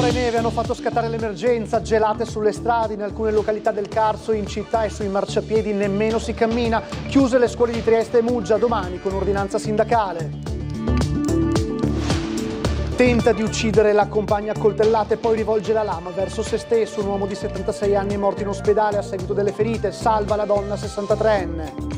Pioggia e neve hanno fatto scattare l'emergenza, gelate sulle strade in alcune località del Carso, in città e sui marciapiedi nemmeno si cammina. Chiuse le scuole di Trieste e Muggia, domani con ordinanza sindacale. Tenta di uccidere la compagna a coltellate, poi rivolge la lama verso se stesso. Un uomo di 76 anni è morto in ospedale a seguito delle ferite, salva la donna 63enne.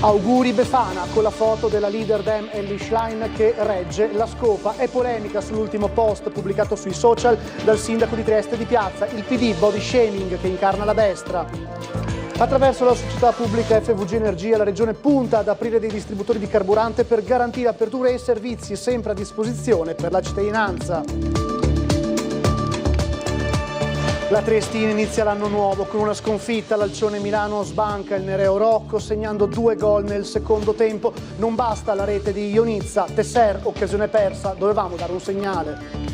Auguri Befana con la foto della leader Dem Ellie Schlein che regge la scopa. È polemica sull'ultimo post pubblicato sui social dal sindaco di Trieste Di Piazza, il PD body shaming che incarna la destra. Attraverso la società pubblica FVG Energia la regione punta ad aprire dei distributori di carburante per garantire aperture e servizi sempre a disposizione per la cittadinanza. La Triestina inizia l'anno nuovo con una sconfitta. L'Alcione Milano sbanca il Nereo Rocco segnando 2 gol nel secondo tempo. Non basta la rete di Ionizza, Tesser, occasione persa, dovevamo dare un segnale.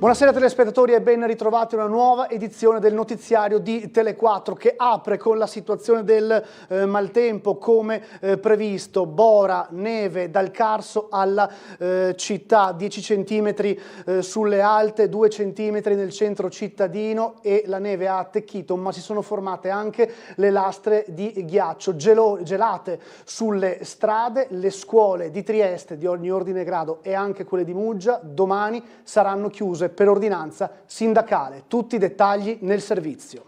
Buonasera telespettatori e ben ritrovati a una nuova edizione del notiziario di Tele4 che apre con la situazione del maltempo come previsto. Bora, neve dal Carso alla città, 10 centimetri sulle alte, 2 centimetri nel centro cittadino e la neve ha attecchito, ma si sono formate anche le lastre di ghiaccio gelate sulle strade. Le scuole di Trieste di ogni ordine e grado e anche quelle di Muggia domani saranno chiuse per ordinanza sindacale. Tutti i dettagli nel servizio.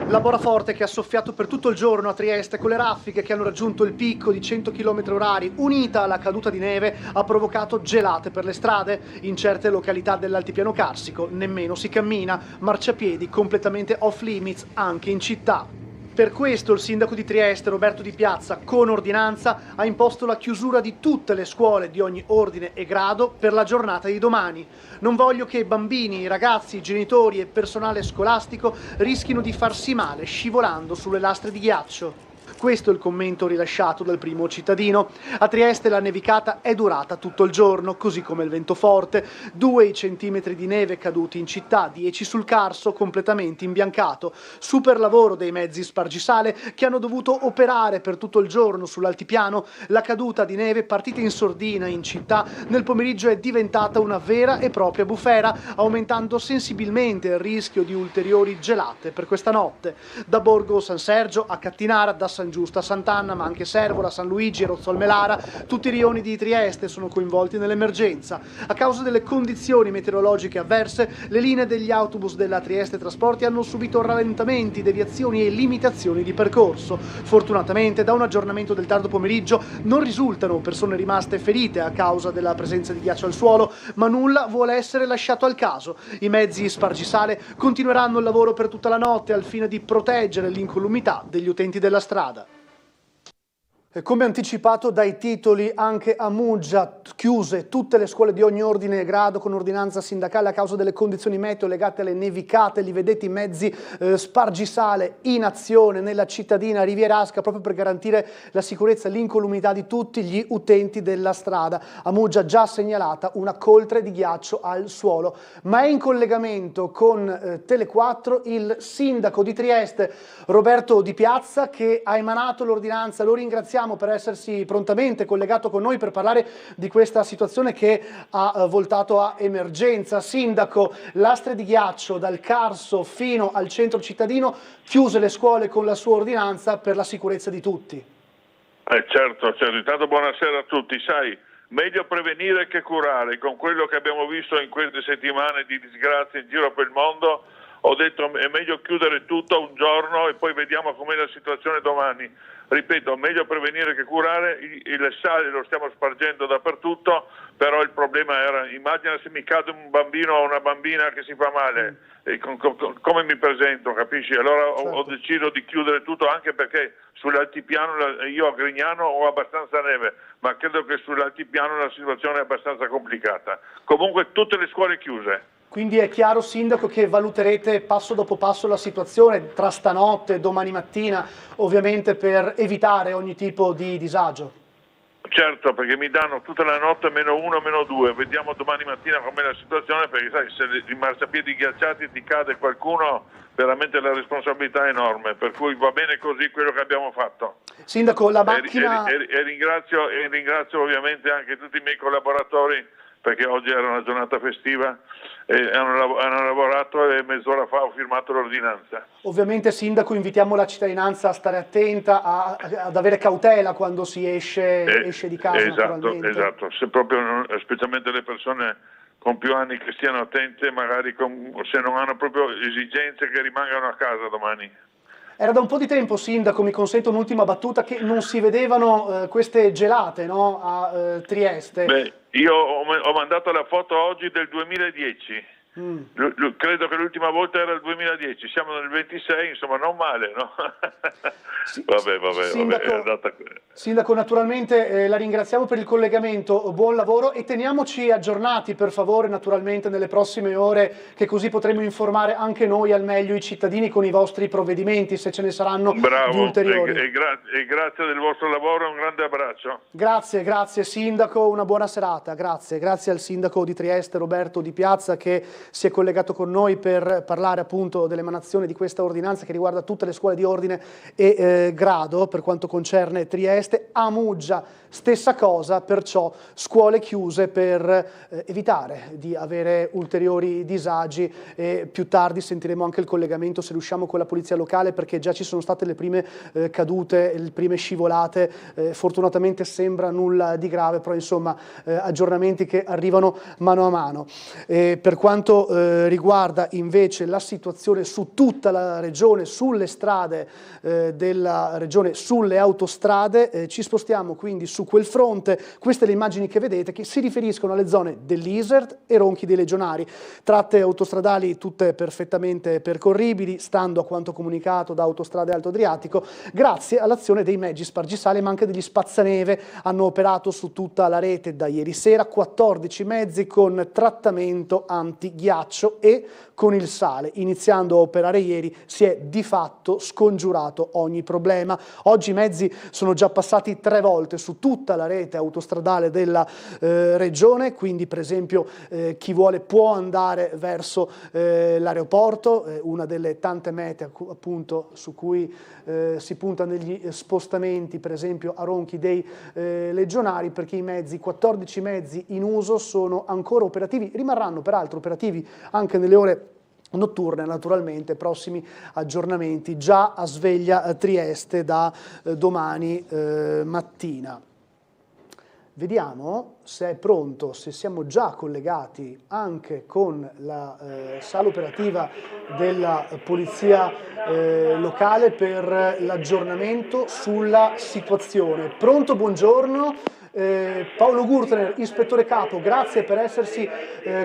La bora forte che ha soffiato per tutto il giorno a Trieste con le raffiche che hanno raggiunto il picco di 100 km/h unita alla caduta di neve ha provocato gelate per le strade. In certe località dell'altipiano carsico nemmeno si cammina, marciapiedi completamente off limits anche in città. Per questo il sindaco di Trieste, Roberto Di Piazza, con ordinanza ha imposto la chiusura di tutte le scuole di ogni ordine e grado per la giornata di domani. Non voglio che bambini, ragazzi, genitori e personale scolastico rischino di farsi male scivolando sulle lastre di ghiaccio. Questo è il commento rilasciato dal primo cittadino. A Trieste la nevicata è durata tutto il giorno, così come il vento forte. 2 centimetri di neve caduti in città, 10 sul Carso, completamente imbiancato. Super lavoro dei mezzi spargisale che hanno dovuto operare per tutto il giorno sull'altipiano. La caduta di neve partita in sordina in città nel pomeriggio è diventata una vera e propria bufera, aumentando sensibilmente il rischio di ulteriori gelate per questa notte. Da Borgo San Sergio a Cattinara, da San Giusto a Sant'Anna, ma anche Servola, San Luigi e Rozzolmelara, tutti i rioni di Trieste sono coinvolti nell'emergenza. A causa delle condizioni meteorologiche avverse, le linee degli autobus della Trieste Trasporti hanno subito rallentamenti, deviazioni e limitazioni di percorso. Fortunatamente, da un aggiornamento del tardo pomeriggio, non risultano persone rimaste ferite a causa della presenza di ghiaccio al suolo, ma nulla vuole essere lasciato al caso. I mezzi spargisale continueranno il lavoro per tutta la notte al fine di proteggere l'incolumità degli utenti della strada. Come anticipato dai titoli, anche a Muggia chiuse tutte le scuole di ogni ordine e grado con ordinanza sindacale a causa delle condizioni meteo legate alle nevicate. Li vedete i mezzi spargisale in azione nella cittadina rivierasca proprio per garantire la sicurezza e l'incolumità di tutti gli utenti della strada. A Muggia già segnalata una coltre di ghiaccio al suolo, ma è in collegamento con Tele4 il sindaco di Trieste Roberto Di Piazza che ha emanato l'ordinanza. Lo ringraziamo per essersi prontamente collegato con noi per parlare di questa situazione che ha voltato a emergenza. Sindaco, lastre di ghiaccio dal Carso fino al centro cittadino, chiuse le scuole con la sua ordinanza per la sicurezza di tutti. Certo, intanto buonasera a tutti. Sai, meglio prevenire che curare. Con quello che abbiamo visto in queste settimane di disgrazie in giro per il mondo, ho detto è meglio chiudere tutto un giorno e poi vediamo com'è la situazione domani. Ripeto, meglio prevenire che curare. Il sale lo stiamo spargendo dappertutto, però il problema era, immagina se mi cade un bambino o una bambina che si fa male, come mi presento, capisci? Allora ho deciso di chiudere tutto, anche perché sull'altipiano, io a Grignano ho abbastanza neve, ma credo che sull'altipiano la situazione è abbastanza complicata. Comunque tutte le scuole chiuse. Quindi è chiaro, sindaco, che valuterete passo dopo passo la situazione tra stanotte e domani mattina, ovviamente per evitare ogni tipo di disagio. Certo, perché mi danno tutta la notte -1, -2, vediamo domani mattina com'è la situazione, perché sai, se i marciapiedi ghiacciati ti cade qualcuno, veramente la responsabilità è enorme, per cui va bene così quello che abbiamo fatto. Sindaco, la macchina... E ringrazio ovviamente anche tutti i miei collaboratori, perché oggi era una giornata festiva e hanno lavorato e mezz'ora fa ho firmato l'ordinanza. Ovviamente, Sindaco, invitiamo la cittadinanza a stare attenta, ad avere cautela quando si esce di casa, naturalmente. Esatto, se proprio, specialmente le persone con più anni che stiano attente, magari se non hanno proprio esigenze che rimangano a casa domani. Era da un po' di tempo, Sindaco, mi consento un'ultima battuta, che non si vedevano queste gelate, no, a Trieste. Beh, io ho mandato la foto oggi del 2010. Credo che l'ultima volta era il 2010, siamo nel 26, insomma non male, no? Vabbè. Sindaco, naturalmente la ringraziamo per il collegamento, buon lavoro e teniamoci aggiornati per favore, naturalmente nelle prossime ore, che così potremo informare anche noi al meglio i cittadini con i vostri provvedimenti, se ce ne saranno di ulteriori. E grazie del vostro lavoro, un grande abbraccio. Grazie Sindaco, una buona serata, grazie al Sindaco di Trieste Roberto Di Piazza, che si è collegato con noi per parlare appunto dell'emanazione di questa ordinanza che riguarda tutte le scuole di ordine e grado per quanto concerne Trieste. A Muggia stessa cosa, perciò scuole chiuse per evitare di avere ulteriori disagi, e più tardi sentiremo anche il collegamento, se riusciamo, con la polizia locale, perché già ci sono state le prime cadute, le prime scivolate, fortunatamente sembra nulla di grave, però insomma aggiornamenti che arrivano mano a mano. Per quanto riguarda invece la situazione su tutta la regione, sulle strade della regione, sulle autostrade, ci spostiamo quindi su quel fronte. Queste le immagini che vedete, che si riferiscono alle zone dell'Isert e Ronchi dei Legionari, tratte autostradali tutte perfettamente percorribili, stando a quanto comunicato da Autostrade Alto Adriatico, grazie all'azione dei mezzi spargisale ma anche degli spazzaneve. Hanno operato su tutta la rete da ieri sera 14 mezzi con trattamento antighiaccio e con il sale. Iniziando a operare ieri si è di fatto scongiurato ogni problema. Oggi i mezzi sono già passati 3 volte su tutta la rete autostradale della regione, quindi per esempio chi vuole può andare verso l'aeroporto, una delle tante mete appunto su cui si punta negli spostamenti, per esempio a Ronchi dei Legionari, perché i mezzi, 14 mezzi in uso, sono ancora operativi, rimarranno peraltro operativi anche nelle ore notturne, naturalmente. Prossimi aggiornamenti già a sveglia Trieste da domani mattina. Vediamo se è pronto, se siamo già collegati anche con la sala operativa della polizia locale per l'aggiornamento sulla situazione. Pronto, buongiorno. Paolo Gurtner, ispettore capo, grazie per essersi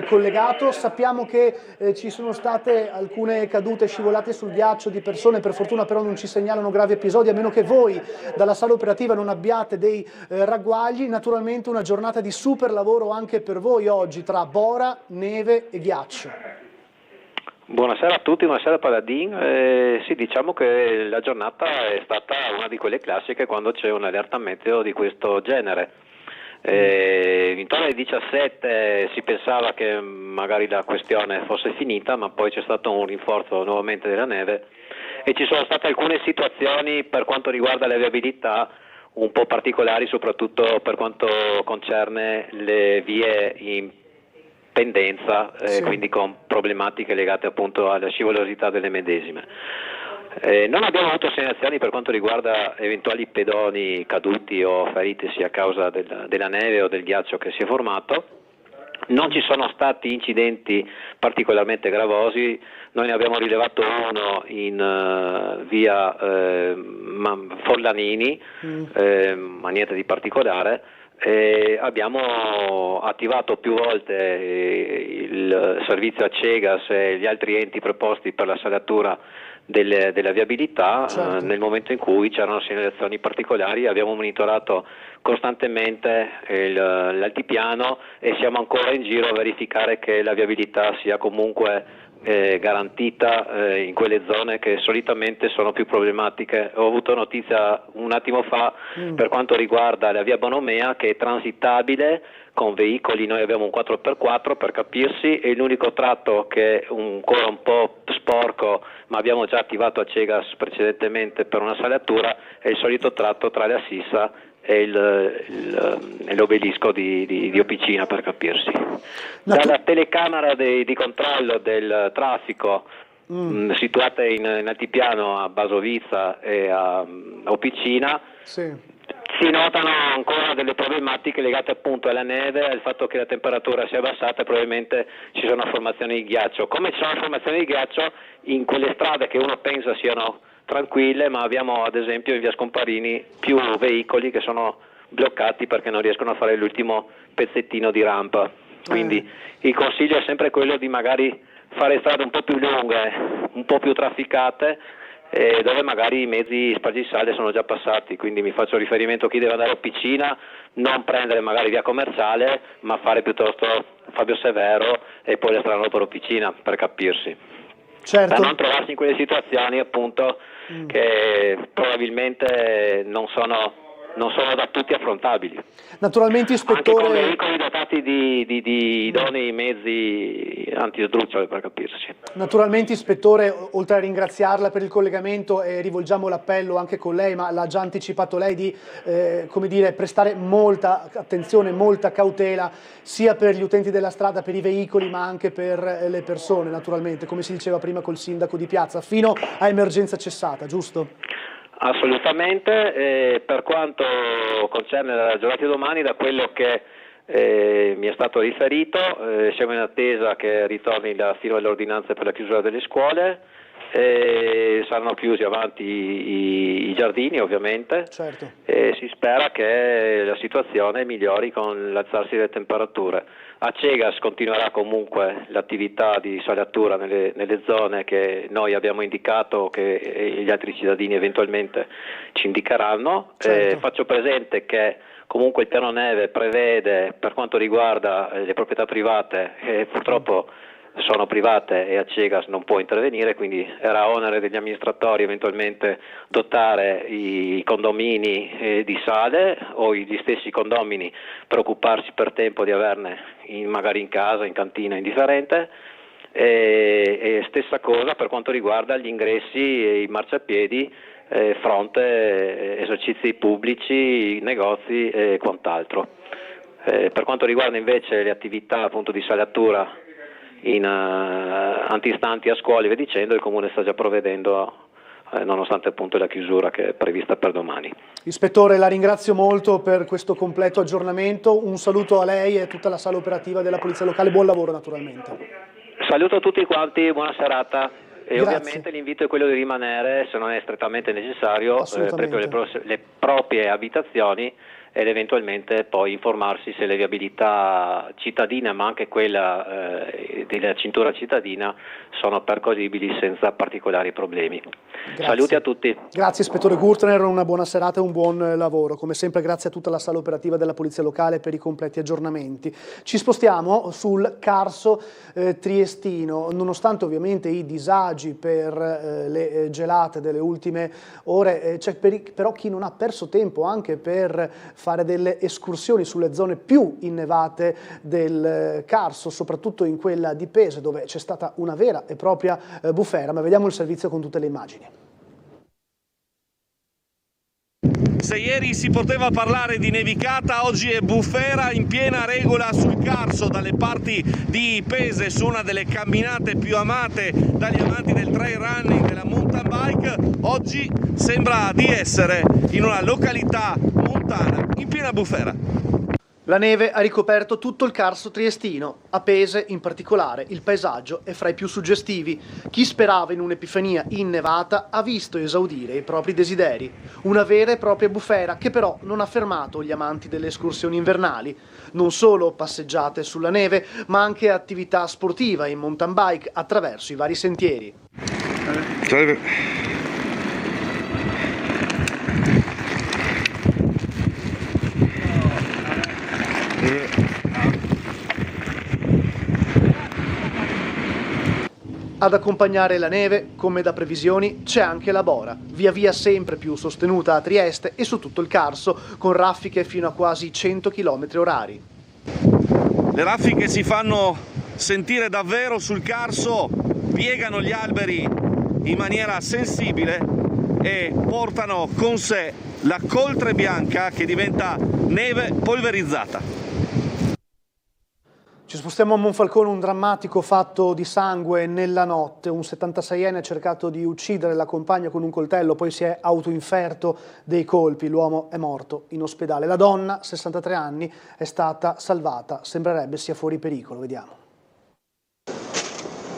collegato. Sappiamo che ci sono state alcune cadute, scivolate sul ghiaccio di persone, per fortuna però non ci segnalano gravi episodi, a meno che voi dalla sala operativa non abbiate dei ragguagli. Naturalmente una giornata di super lavoro anche per voi oggi, tra bora, neve e ghiaccio. Buonasera a tutti, buonasera Paladin. Sì, diciamo che la giornata è stata una di quelle classiche quando c'è un'allerta meteo di questo genere. Intorno alle 17 si pensava che magari la questione fosse finita, ma poi c'è stato un rinforzo nuovamente della neve e ci sono state alcune situazioni per quanto riguarda la viabilità un po' particolari, soprattutto per quanto concerne le vie in pendenza, sì, quindi con problematiche legate appunto alla scivolosità delle medesime. Non abbiamo avuto segnalazioni per quanto riguarda eventuali pedoni caduti o feritisi a causa della neve o del ghiaccio che si è formato. Non ci sono stati incidenti particolarmente gravosi, noi ne abbiamo rilevato uno in via Forlanini, ma niente di particolare. Abbiamo attivato più volte il servizio a Cegas e gli altri enti preposti per la salatura della viabilità, certo, nel momento in cui c'erano segnalazioni particolari. Abbiamo monitorato costantemente l'altipiano e siamo ancora in giro a verificare che la viabilità sia comunque garantita in quelle zone che solitamente sono più problematiche. Ho avuto notizia un attimo fa per quanto riguarda la via Bonomea, che è transitabile con veicoli. Noi abbiamo un 4x4 per capirsi, e l'unico tratto che è ancora un po' sporco, ma abbiamo già attivato a Cegas precedentemente per una salatura, è il solito tratto tra la Sissa e l'obelisco di Opicina, per capirsi. Dalla telecamera di controllo del traffico situata in altipiano a Basovizza e a Opicina, Sì. si notano ancora delle problematiche legate appunto alla neve, al fatto che la temperatura si è abbassata e probabilmente ci sono formazioni di ghiaccio. Come ci sono formazioni di ghiaccio in quelle strade che uno pensa siano tranquille, ma abbiamo ad esempio in via Scomparini più veicoli che sono bloccati perché non riescono a fare l'ultimo pezzettino di rampa. Quindi il consiglio è sempre quello di magari fare strade un po' più lunghe, un po' più trafficate, dove magari i mezzi spagisale sono già passati. Quindi mi faccio riferimento a chi deve andare a Opicina, non prendere magari via Commerciale, ma fare piuttosto Fabio Severo e poi la strada per Opicina, per capirsi. Certo. Per non trovarsi in quelle situazioni appunto che probabilmente non sono da tutti affrontabili. Naturalmente, Anche con ispettore. veicoli dotati di idonei mezzi antisdrucciole, per capirsi. Naturalmente, ispettore, oltre a ringraziarla per il collegamento, rivolgiamo l'appello anche con lei, ma l'ha già anticipato lei, di come dire, prestare molta attenzione, molta cautela, sia per gli utenti della strada, per i veicoli, ma anche per le persone, naturalmente, come si diceva prima col sindaco di Piazza, fino a emergenza cessata, giusto? Assolutamente. Per quanto concerne la giornata di domani, da quello che mi è stato riferito, siamo in attesa che ritorni la firma delle ordinanze per la chiusura delle scuole. Saranno chiusi avanti i giardini, ovviamente. Certo. Si spera che la situazione migliori con l'alzarsi delle temperature. A Cegas continuerà comunque l'attività di salatura nelle zone che noi abbiamo indicato, che gli altri cittadini eventualmente ci indicheranno. Certo. Faccio presente che comunque il piano neve prevede, per quanto riguarda le proprietà private, purtroppo sono private e a Cegas non può intervenire, quindi era onere degli amministratori eventualmente dotare i condomini di sale, o gli stessi condomini preoccuparsi per tempo di averne magari in casa, in cantina, indifferente. E stessa cosa per quanto riguarda gli ingressi e i marciapiedi fronte esercizi pubblici, negozi e quant'altro. Per quanto riguarda invece le attività appunto di salatura in antistanti a scuole e via dicendo, il Comune sta già provvedendo nonostante appunto la chiusura che è prevista per domani. Ispettore, la ringrazio molto per questo completo aggiornamento, un saluto a lei e a tutta la sala operativa della Polizia Locale, buon lavoro naturalmente. Saluto a tutti quanti, buona serata. E Grazie. ovviamente l'invito è quello di rimanere, se non è strettamente necessario, Assolutamente. proprio le proprie abitazioni, ed eventualmente poi informarsi se le viabilità cittadine, ma anche quella della cintura cittadina, sono percorribili senza particolari problemi. Grazie. Saluti a tutti. Grazie ispettore Gurtner, una buona serata e un buon lavoro. Come sempre grazie a tutta la sala operativa della Polizia Locale per i completi aggiornamenti. Ci spostiamo sul Carso triestino, nonostante ovviamente i disagi per le gelate delle ultime ore, c'è però chi non ha perso tempo anche per fare delle escursioni sulle zone più innevate del Carso, soprattutto in quella di Pese, dove c'è stata una vera e propria bufera, ma vediamo il servizio con tutte le immagini. Se ieri si poteva parlare di nevicata, oggi è bufera in piena regola sul Carso, dalle parti di Pese, su una delle camminate più amate dagli amanti del trail running, della mountain bike. Oggi sembra di essere in una località montana in piena bufera. La neve ha ricoperto tutto il Carso triestino, a Pese in particolare. Il paesaggio è fra i più suggestivi. Chi sperava in un'epifania innevata ha visto esaudire i propri desideri. Una vera e propria bufera che però non ha fermato gli amanti delle escursioni invernali. Non solo passeggiate sulla neve, ma anche attività sportiva in mountain bike attraverso i vari sentieri. Ad accompagnare la neve, come da previsioni, c'è anche la bora, via via sempre più sostenuta a Trieste e su tutto il Carso, con raffiche fino a quasi 100 km/h. Le raffiche si fanno sentire davvero sul Carso, piegano gli alberi in maniera sensibile e portano con sé la coltre bianca che diventa neve polverizzata. Ci spostiamo a Monfalcone, un drammatico fatto di sangue nella notte. Un 76enne ha cercato di uccidere la compagna con un coltello, poi si è autoinferto dei colpi. L'uomo è morto in ospedale. La donna, 63 anni, è stata salvata. Sembrerebbe sia fuori pericolo. Vediamo.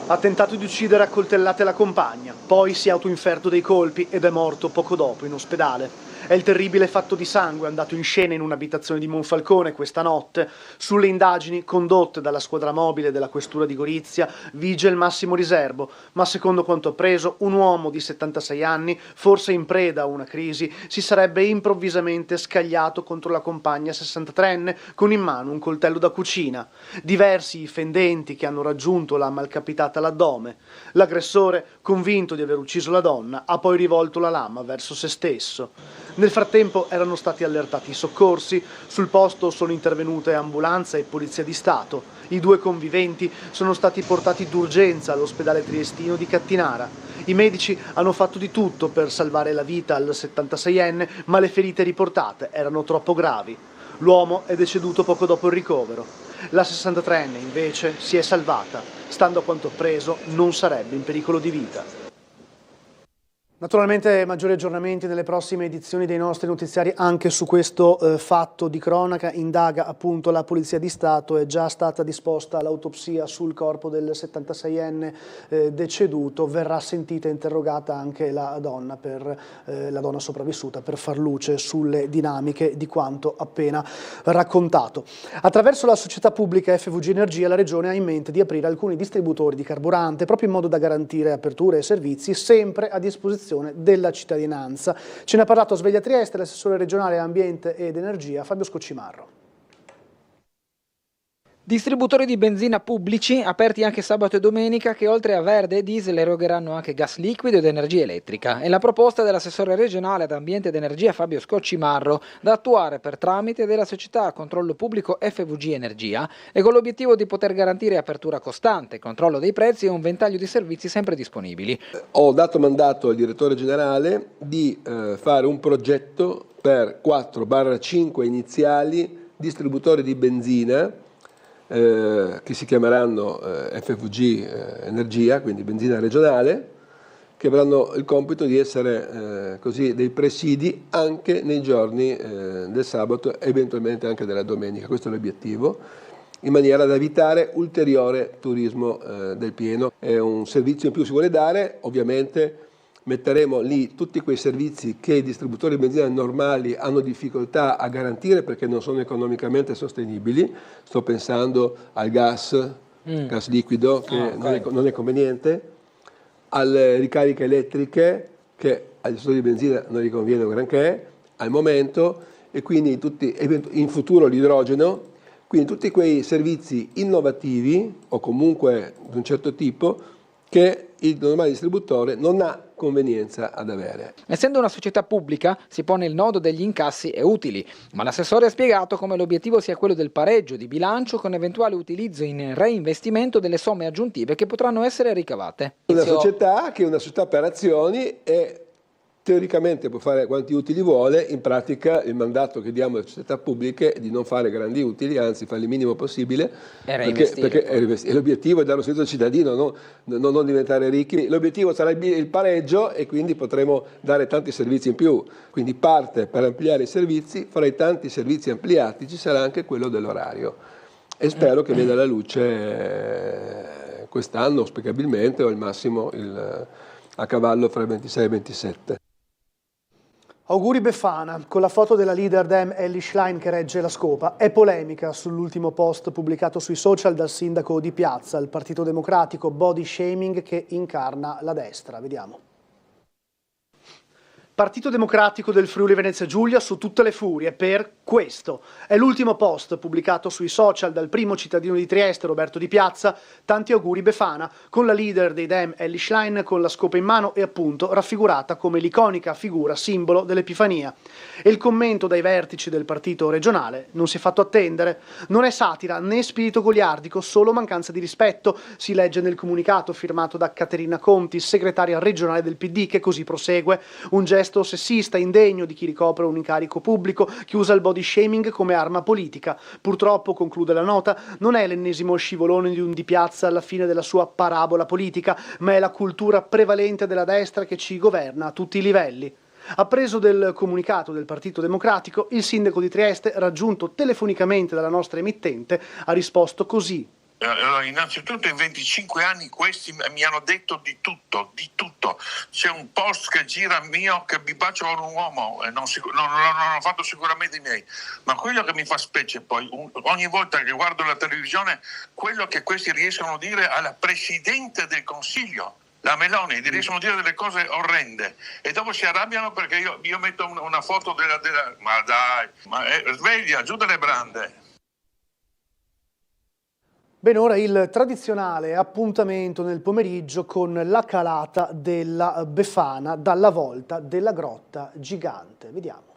Ha tentato di uccidere a coltellate la compagna, poi si è autoinferto dei colpi ed è morto poco dopo in ospedale. È il terribile fatto di sangue andato in scena in un'abitazione di Monfalcone questa notte. Sulle indagini condotte dalla squadra mobile della questura di Gorizia vige il massimo riservo, ma secondo quanto appreso un uomo di 76 anni, forse in preda a una crisi, si sarebbe improvvisamente scagliato contro la compagna 63enne con in mano un coltello da cucina. Diversi i fendenti che hanno raggiunto la malcapitata all'addome. L'aggressore, convinto di aver ucciso la donna, ha poi rivolto la lama verso se stesso. Nel frattempo erano stati allertati i soccorsi, sul posto sono intervenute ambulanza e polizia di Stato. I due conviventi sono stati portati d'urgenza all'ospedale triestino di Cattinara. I medici hanno fatto di tutto per salvare la vita al 76enne, ma le ferite riportate erano troppo gravi. L'uomo è deceduto poco dopo il ricovero. La 63enne invece si è salvata. Stando a quanto appreso non sarebbe in pericolo di vita. Naturalmente maggiori aggiornamenti nelle prossime edizioni dei nostri notiziari anche su questo fatto di cronaca. Indaga appunto la Polizia di Stato, è già stata disposta l'autopsia sul corpo del 76enne deceduto, verrà sentita e interrogata anche la donna sopravvissuta per far luce sulle dinamiche di quanto appena raccontato. Attraverso la società pubblica FVG Energia la Regione ha in mente di aprire alcuni distributori di carburante proprio in modo da garantire aperture e servizi sempre a disposizione della cittadinanza. Ce ne ha parlato a Sveglia Trieste l'assessore regionale Ambiente ed Energia Fabio Scoccimarro. Distributori di benzina pubblici aperti anche sabato e domenica che oltre a verde e diesel erogheranno anche gas liquido ed energia elettrica. È la proposta dell'assessore regionale ad Ambiente ed Energia Fabio Scoccimarro da attuare per tramite della società a controllo pubblico FVG Energia e con l'obiettivo di poter garantire apertura costante, controllo dei prezzi e un ventaglio di servizi sempre disponibili. Ho dato mandato al direttore generale di fare un progetto per 4-5 iniziali distributori di benzina che si chiameranno FVG Energia, quindi benzina regionale, che avranno il compito di essere così dei presidi anche nei giorni del sabato e eventualmente anche della domenica. Questo è l'obiettivo, in maniera da evitare ulteriore turismo del pieno. È un servizio in più si vuole dare, ovviamente metteremo lì tutti quei servizi che i distributori di benzina normali hanno difficoltà a garantire perché non sono economicamente sostenibili. Sto pensando al gas liquido che non è conveniente, alle ricariche elettriche che agli distributori di benzina non gli conviene un granché al momento, e quindi in futuro l'idrogeno, quindi tutti quei servizi innovativi o comunque di un certo tipo che il normale distributore non ha convenienza ad avere. Essendo una società pubblica si pone il nodo degli incassi e utili, ma l'assessore ha spiegato come l'obiettivo sia quello del pareggio di bilancio con eventuale utilizzo in reinvestimento delle somme aggiuntive che potranno essere ricavate. Una società che è una società per azioni e teoricamente può fare quanti utili vuole, in pratica il mandato che diamo alle società pubbliche è di non fare grandi utili, anzi fare il minimo possibile, perché l'obiettivo è dare un servizio al cittadino, non diventare ricchi. L'obiettivo sarà il pareggio e quindi potremo dare tanti servizi in più, quindi parte per ampliare i servizi, fra i tanti servizi ampliati ci sarà anche quello dell'orario e spero che veda la luce quest'anno auspicabilmente o al massimo a cavallo fra il 26 e il 27. Auguri Befana, con la foto della leader Dem Ellie Schlein che regge la scopa, è polemica sull'ultimo post pubblicato sui social dal sindaco di Piazza, il Partito Democratico, body shaming che incarna la destra. Vediamo. Partito Democratico del Friuli Venezia Giulia su tutte le furie per questo. È l'ultimo post pubblicato sui social dal primo cittadino di Trieste, Roberto Di Piazza. Tanti auguri Befana, con la leader dei Dem Elly Schlein con la scopa in mano e appunto raffigurata come l'iconica figura simbolo dell'Epifania. E il commento dai vertici del partito regionale non si è fatto attendere. Non è satira né spirito goliardico, solo mancanza di rispetto, si legge nel comunicato firmato da Caterina Conti, segretaria regionale del PD, che così prosegue. Un gesto sessista, indegno di chi ricopre un incarico pubblico, che usa il body shaming come arma politica. Purtroppo, conclude la nota, non è l'ennesimo scivolone di un Di Piazza alla fine della sua parabola politica, ma è la cultura prevalente della destra che ci governa a tutti i livelli. Appreso del comunicato del Partito Democratico, il sindaco di Trieste, raggiunto telefonicamente dalla nostra emittente, ha risposto così. Allora, innanzitutto in 25 anni questi mi hanno detto di tutto. C'è un post che gira mio che mi bacio con un uomo e non l'hanno fatto sicuramente i miei, ma quello che mi fa specie poi, ogni volta che guardo la televisione, quello che questi riescono a dire alla Presidente del Consiglio, la Meloni, riescono a dire delle cose orrende e dopo si arrabbiano perché io metto una foto della ma dai, sveglia, giù dalle brande. Bene, ora il tradizionale appuntamento nel pomeriggio con la calata della Befana dalla volta della Grotta Gigante. Vediamo.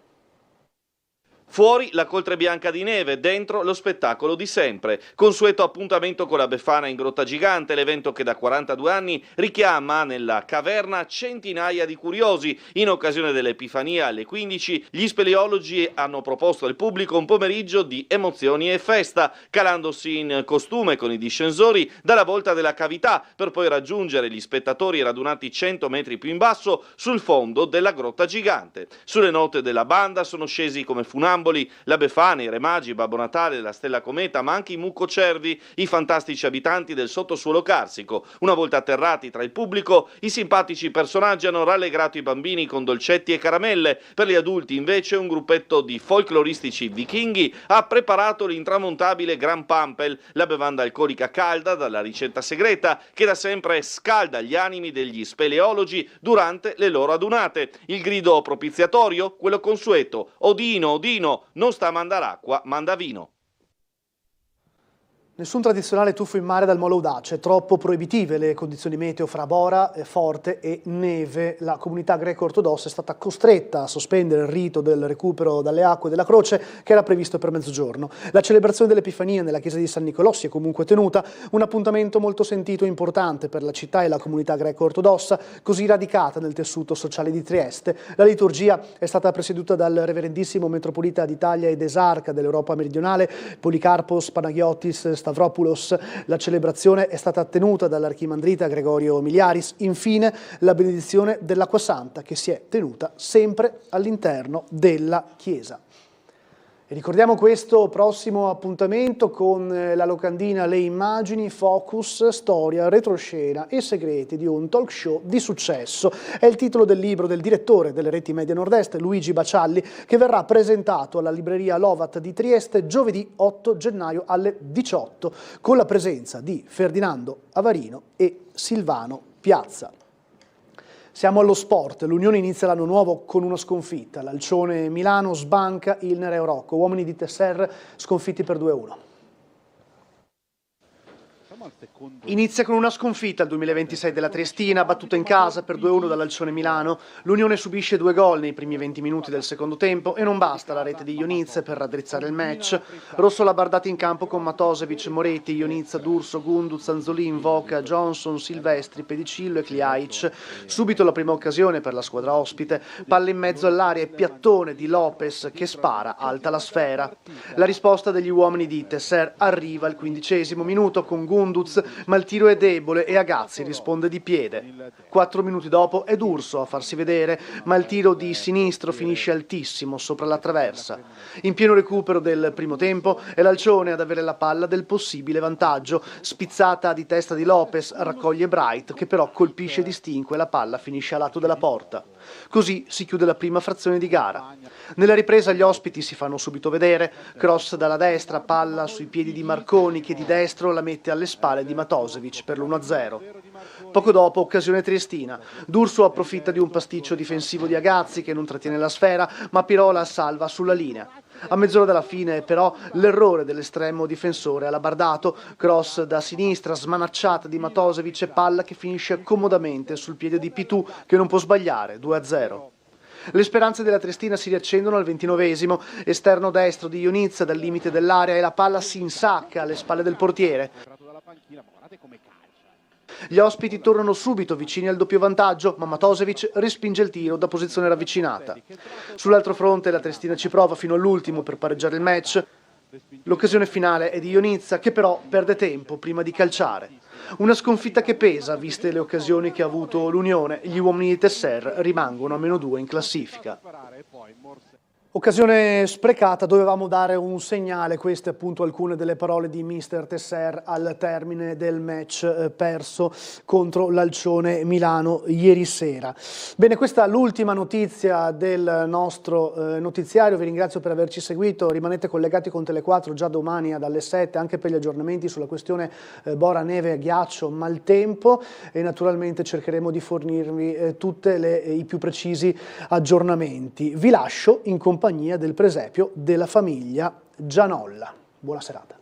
Fuori la coltre bianca di neve, dentro lo spettacolo di sempre. Consueto appuntamento con la Befana in Grotta Gigante, l'evento che da 42 anni richiama nella caverna centinaia di curiosi. In occasione dell'Epifania alle 15, gli speleologi hanno proposto al pubblico un pomeriggio di emozioni e festa, calandosi in costume con i discensori dalla volta della cavità, per poi raggiungere gli spettatori radunati 100 metri più in basso sul fondo della Grotta Gigante. Sulle note della banda sono scesi come funamboli la Befana, i Re Magi, Babbo Natale, la Stella Cometa, ma anche i Muccocervi, i fantastici abitanti del sottosuolo carsico. Una volta atterrati tra il pubblico, i simpatici personaggi hanno rallegrato i bambini con dolcetti e caramelle. Per gli adulti, invece, un gruppetto di folcloristici vichinghi ha preparato l'intramontabile Gran Pampel, la bevanda alcolica calda dalla ricetta segreta che da sempre scalda gli animi degli speleologi durante le loro adunate. Il grido propiziatorio, quello consueto: Odino, Odino, non sta a mandare acqua, manda vino. Nessun tradizionale tuffo in mare dal Molo Audace, troppo proibitive le condizioni meteo fra Bora, Forte e neve. La comunità greco-ortodossa è stata costretta a sospendere il rito del recupero dalle acque della croce che era previsto per mezzogiorno. La celebrazione dell'Epifania nella chiesa di San Nicolò si è comunque tenuta, un appuntamento molto sentito e importante per la città e la comunità greco-ortodossa, così radicata nel tessuto sociale di Trieste. La liturgia è stata presieduta dal reverendissimo metropolita d'Italia ed esarca dell'Europa meridionale, Policarpos Panaghiotis Stavropoulos. La celebrazione è stata tenuta dall'archimandrita Gregorio Miliaris. Infine la benedizione dell'acqua santa che si è tenuta sempre all'interno della chiesa. E ricordiamo questo prossimo appuntamento con la locandina Le Immagini, Focus, storia, retroscena e segreti di un talk show di successo. È il titolo del libro del direttore delle reti media nord-est, Luigi Bacialli, che verrà presentato alla libreria Lovat di Trieste giovedì 8 gennaio alle 18, con la presenza di Ferdinando Avarino e Silvano Piazza. Siamo allo sport, l'Unione inizia l'anno nuovo con una sconfitta, l'Alcione Milano sbanca il Nereo Rocco, uomini di Tesser sconfitti per 2-1. Inizia con una sconfitta il 2026 della Triestina, battuta in casa per 2-1 dall'Alcione Milano. L'Unione subisce 2 gol nei primi 20 minuti del secondo tempo e non basta la rete di Ionizza per raddrizzare il match. Rossolabardati in campo con Matosevic, Moretti, Ionizza, D'Urso, Gunduz, Anzolin, Voca, Johnson, Silvestri, Pedicillo e Kliaic. Subito la prima occasione per la squadra ospite, palla in mezzo all'area e piattone di Lopez che spara alta la sfera. La risposta degli uomini di Tesser arriva al 15° minuto con Gunduz, ma il tiro è debole e Agazzi risponde di piede. 4 minuti dopo è D'Urso a farsi vedere, ma il tiro di sinistro finisce altissimo sopra la traversa. In pieno recupero del primo tempo è l'Alcione ad avere la palla del possibile vantaggio. Spizzata di testa di Lopez, raccoglie Bright che però colpisce distingue e la palla finisce a lato della porta. Così si chiude la prima frazione di gara. Nella ripresa gli ospiti si fanno subito vedere, cross dalla destra, palla sui piedi di Marconi che di destro la mette alle spalle di Matosevic per l'1-0. Poco dopo, occasione triestina. D'Urso approfitta di un pasticcio difensivo di Agazzi che non trattiene la sfera, ma Pirola salva sulla linea. A mezz'ora dalla fine, però, l'errore dell'estremo difensore Alabardato, cross da sinistra, smanacciata di Matosevic e palla che finisce comodamente sul piede di Pitù che non può sbagliare, 2-0. Le speranze della Triestina si riaccendono al 29esimo, esterno destro di Ionizza dal limite dell'area e la palla si insacca alle spalle del portiere. Gli ospiti tornano subito vicini al doppio vantaggio, ma Matosevic respinge il tiro da posizione ravvicinata. Sull'altro fronte la Triestina ci prova fino all'ultimo per pareggiare il match. L'occasione finale è di Ionizza che però perde tempo prima di calciare. Una sconfitta che pesa, viste le occasioni che ha avuto l'Unione. Gli uomini di Tesser rimangono a -2 in classifica. Occasione sprecata, dovevamo dare un segnale, queste appunto alcune delle parole di mister Tesser al termine del match perso contro l'Alcione Milano ieri sera. Bene, questa è l'ultima notizia del nostro notiziario, vi ringrazio per averci seguito, rimanete collegati con Tele4 già domani dalle 7 anche per gli aggiornamenti sulla questione Bora, neve, ghiaccio, maltempo e naturalmente cercheremo di fornirvi tutti i più precisi aggiornamenti. Vi lascio in compagnia del presepio della famiglia Gianolla. Buona serata.